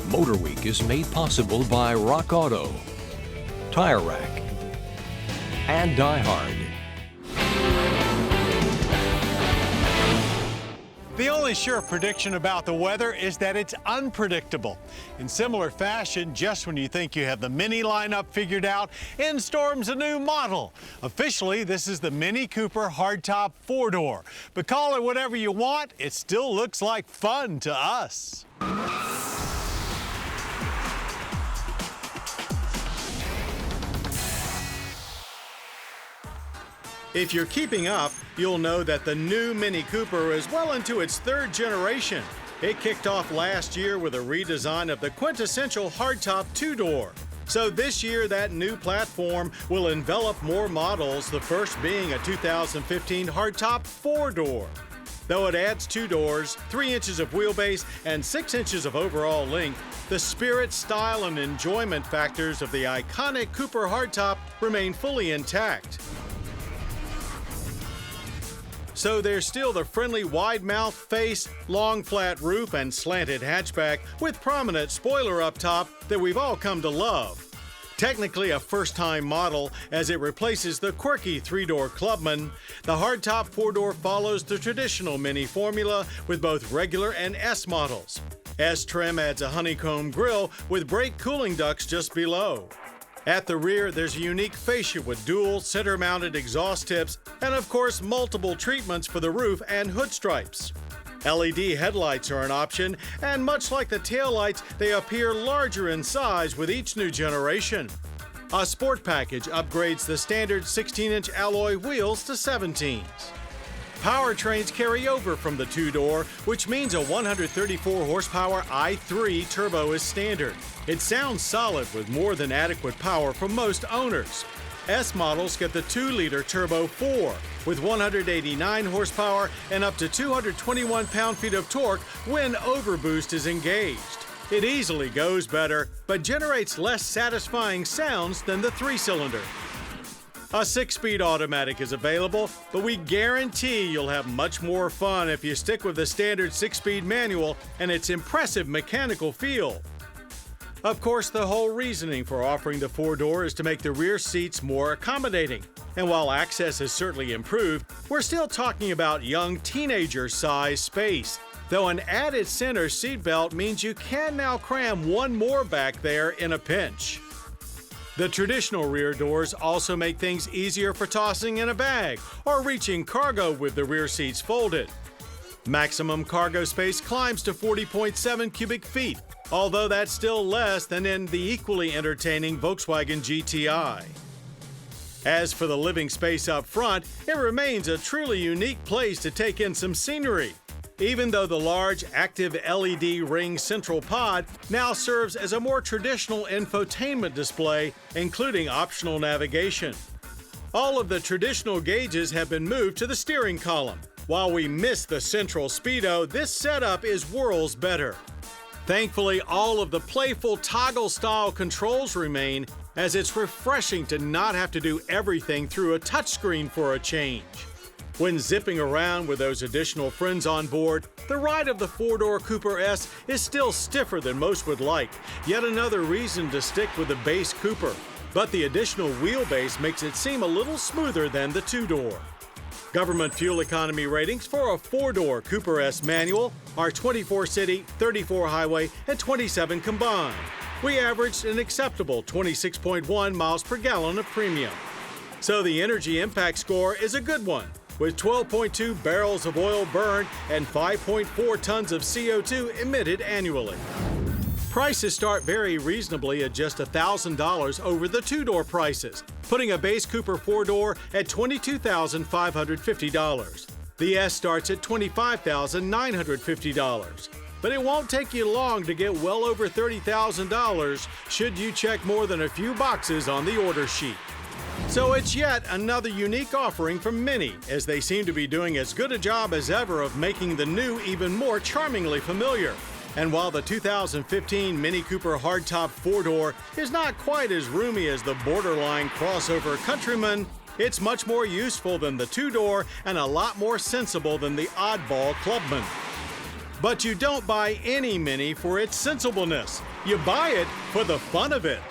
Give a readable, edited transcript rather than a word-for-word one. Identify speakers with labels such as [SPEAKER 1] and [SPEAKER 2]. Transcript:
[SPEAKER 1] MotorWeek is made possible by Rock Auto, Tire Rack, and Die Hard.
[SPEAKER 2] The only sure prediction about the weather is that it's unpredictable. In similar fashion, just when you think you have the Mini lineup figured out, in storms a new model. Officially, this is the Mini Cooper Hardtop 4-door. But call it whatever you want, it still looks like fun to us. If you're keeping up, you'll know that the new Mini Cooper is well into its third generation. It kicked off last year with a redesign of the quintessential hardtop 2-door. So this year, that new platform will envelop more models, the first being a 2015 hardtop 4-door. Though it adds 2 doors, 3 inches of wheelbase, and 6 inches of overall length, the spirit, style, and enjoyment factors of the iconic Cooper hardtop remain fully intact. So there's still the friendly wide mouth face, long flat roof, and slanted hatchback with prominent spoiler up top that we've all come to love. Technically a first-time model as it replaces the quirky 3-door Clubman, the hardtop 4-door follows the traditional Mini formula with both regular and S models. S trim adds a honeycomb grille with brake cooling ducts just below. At the rear, there's a unique fascia with dual center-mounted exhaust tips and, of course, multiple treatments for the roof and hood stripes. LED headlights are an option, and much like the taillights, they appear larger in size with each new generation. A sport package upgrades the standard 16-inch alloy wheels to 17s. Powertrains carry over from the 2-door, which means a 134 horsepower i3 turbo is standard. It sounds solid with more than adequate power for most owners. S models get the 2-liter Turbo 4 with 189 horsepower and up to 221 pound-feet of torque when overboost is engaged. It easily goes better, but generates less satisfying sounds than the 3-cylinder. A 6-speed automatic is available, but we guarantee you'll have much more fun if you stick with the standard 6-speed manual and its impressive mechanical feel. Of course, the whole reasoning for offering the 4-door is to make the rear seats more accommodating. And while access has certainly improved, we're still talking about young teenager-size space, though an added center seatbelt means you can now cram one more back there in a pinch. The traditional rear doors also make things easier for tossing in a bag or reaching cargo with the rear seats folded. Maximum cargo space climbs to 40.7 cubic feet, although that's still less than in the equally entertaining Volkswagen GTI. As for the living space up front, it remains a truly unique place to take in some scenery, even though the large active LED ring central pod now serves as a more traditional infotainment display, including optional navigation. All of the traditional gauges have been moved to the steering column. While we miss the central speedo, this setup is worlds better. Thankfully, all of the playful toggle-style controls remain, as it's refreshing to not have to do everything through a touchscreen for a change. When zipping around with those additional friends on board, the ride of the 4-door Cooper S is still stiffer than most would like, yet another reason to stick with the base Cooper. But the additional wheelbase makes it seem a little smoother than the 2-door. Government fuel economy ratings for a 4-door Cooper S manual are 24 city, 34 highway, and 27 combined. We averaged an acceptable 26.1 miles per gallon of premium. So the energy impact score is a good one, with 12.2 barrels of oil burned and 5.4 tons of CO2 emitted annually. Prices start very reasonably at just $1,000 over the 2-door prices, putting a base Cooper 4-door at $22,550. The S starts at $25,950. But it won't take you long to get well over $30,000 should you check more than a few boxes on the order sheet. So it's yet another unique offering from Mini, as they seem to be doing as good a job as ever of making the new even more charmingly familiar. And while the 2015 Mini Cooper Hardtop 4-door is not quite as roomy as the borderline crossover Countryman, it's much more useful than the 2-door and a lot more sensible than the oddball Clubman. But you don't buy any Mini for its sensibleness. You buy it for the fun of it.